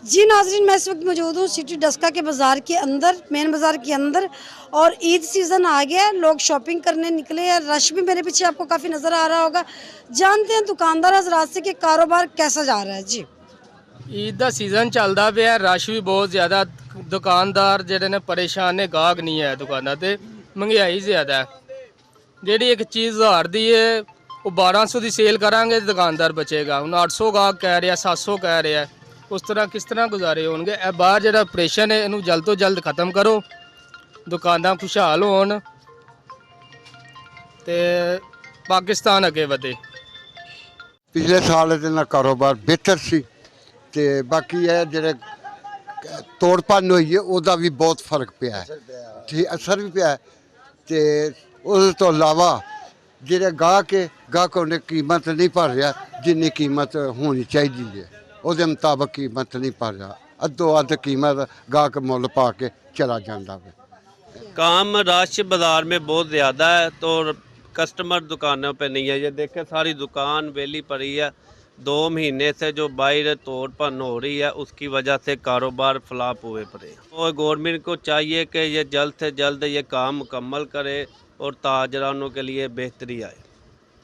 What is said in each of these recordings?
जी नाज़रीन, मैं इस वक्त मौजूद हूँ सिटी डस्का के बाज़ार के अंदर, मेन बाज़ार के अंदर। और ईद सीज़न आ गया है, लोग शॉपिंग करने निकले हैं। रश भी मेरे पीछे आपको काफ़ी नज़र आ रहा होगा। जानते हैं दुकानदार हजरात से कि कारोबार कैसा जा रहा है। जी ईद का सीजन चलता पे रश भी बहुत ज़्यादा। दुकानदार जेडे ने परेशान ने, गाहक नहीं है दुकानों ते। महंगाई ज़्यादा है। ਜਿਹੜੀ एक चीज़ 1000 ਦੀ है वो 1200 की सेल करांगे दुकानदार बचेगा। ਹੁਣ 800 गाहक कह रहा, 700 कह रहा। उस तरह किस तरह गुजारे होंगे। ਇਹ ਬਾਹਰ ਜਿਹੜਾ ਆਪਰੇਸ਼ਨ है ਇਹਨੂੰ जल्द तो जल्द खत्म करो, दुकानां खुशहाल होन ते पाकिस्तान अगे ਵਧੇ। पिछले साल ਇਹਦੇ ਨਾਲ ਕਾਰੋਬਾਰ ਬਿਹਤਰ ਸੀ ਤੇ ਬਾਕੀ ਇਹ ਜਿਹੜੇ ਤੋੜ ਭੰਨ ਹੋਈ ਹੈ ਉਹਦਾ ਵੀ ਬਹੁਤ ਫਰਕ ਪਿਆ ਹੈ। ਠੀਕ ਅਸਰ ਵੀ ਪਿਆ ਤੇ ਉਸ ਤੋਂ ਇਲਾਵਾ ਜਿਹੜੇ ਗਾਹਕ ਉਹਨੇ ਕੀਮਤ ਨਹੀਂ ਭਰ ਰਿਹਾ ਜਿੰਨੀ ਕੀਮਤ ਹੋਣੀ ਚਾਹੀਦੀ ਹੈ, ਉਹਦੇ ਮੁਤਾਬਕ ਕੀਮਤ ਨਹੀਂ ਭਰ ਰਿਹਾ। ਅੱਧੋ ਅੱਧ ਕੀਮਤ ਗਾਹਕ ਮੁੱਲ ਪਾ ਕੇ ਚਲਾ ਜਾਂਦਾ ਹੈ। काम रश बाज़ार में बहुत ज़्यादा है तो कस्टमर दुकानों पे नहीं है। ये देखें सारी दुकान वेली पड़ी है। 2 महीने से जो बाहर तोड़ भन्न हो रही है उसकी वजह से कारोबार फ्लॉप हुए पड़े। और गवर्नमेंट को चाहिए कि ये जल्द से जल्द ये काम मुकम्मल करे और ताजरानों के लिए बेहतरी आए।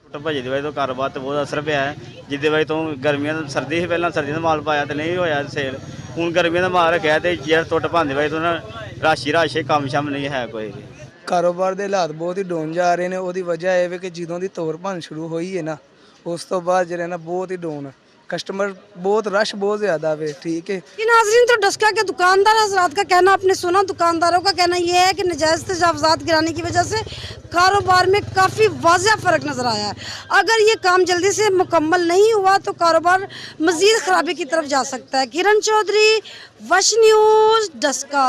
ਟੁੱਟ ਭੱਜੇ ਦੀ ਵਜ੍ਹਾ ਤੋਂ ਕਾਰੋਬਾਰ 'ਤੇ ਬਹੁਤ ਅਸਰ ਪਿਆ ਹੈ। ਜਿਹਦੇ ਵਜ੍ਹਾ ਤੋਂ ਗਰਮੀਆਂ ਤੋਂ ਸਰਦੀ ਸੀ, ਪਹਿਲਾਂ ਸਰਦੀਆਂ ਦਾ ਮਾਲ ਪਾਇਆ ਤੇ ਨਹੀਂ ਹੋਇਆ ਸੇਲ। ਹੁਣ ਗਰਮੀਆਂ ਦਾ ਮਾਲ ਰੱਖਿਆ ਤੇ ਜਿਹੜਾ ਟੁੱਟ ਭੰਨ ਦੀ ਵਜ੍ਹਾ ਤੋਂ ਨਾ ਰਾਸ਼ੀ ਕੰਮ ਸ਼ਮ ਨਹੀਂ ਹੈ ਕੋਈ ਵੀ। ਕਾਰੋਬਾਰ ਦੇ ਹਾਲਾਤ ਬਹੁਤ ਹੀ ਡਾਊਨ ਜਾ ਰਹੇ ਨੇ। ਉਹਦੀ ਵਜ੍ਹਾ ਇਹ ਵੇ ਕਿ ਜਦੋਂ ਦੀ ਤੋੜ ਭੰਨ ਸ਼ੁਰੂ ਹੋਈ ਹੈ ਨਾ, ਉਸ ਤੋਂ ਬਾਅਦ ਜਿਹੜੇ ਨਾ ਬਹੁਤ ਹੀ ਡਾਊਨ कस्टमर बहुत रश बहुत ज़्यादा है। ठीक है ये नाज़रीन, तो डस्का के दुकानदार हजरात का कहना आपने सुना। दुकानदारों का कहना यह है कि नजायज़ तजावज़ात गिराने की वजह से कारोबार में काफ़ी वाज़ह फ़र्क नज़र आया है। अगर ये काम जल्दी से मुकम्मल नहीं हुआ तो कारोबार मज़ीद ख़राबी की तरफ जा सकता है। किरण चौधरी, वश न्यूज़, डस्का।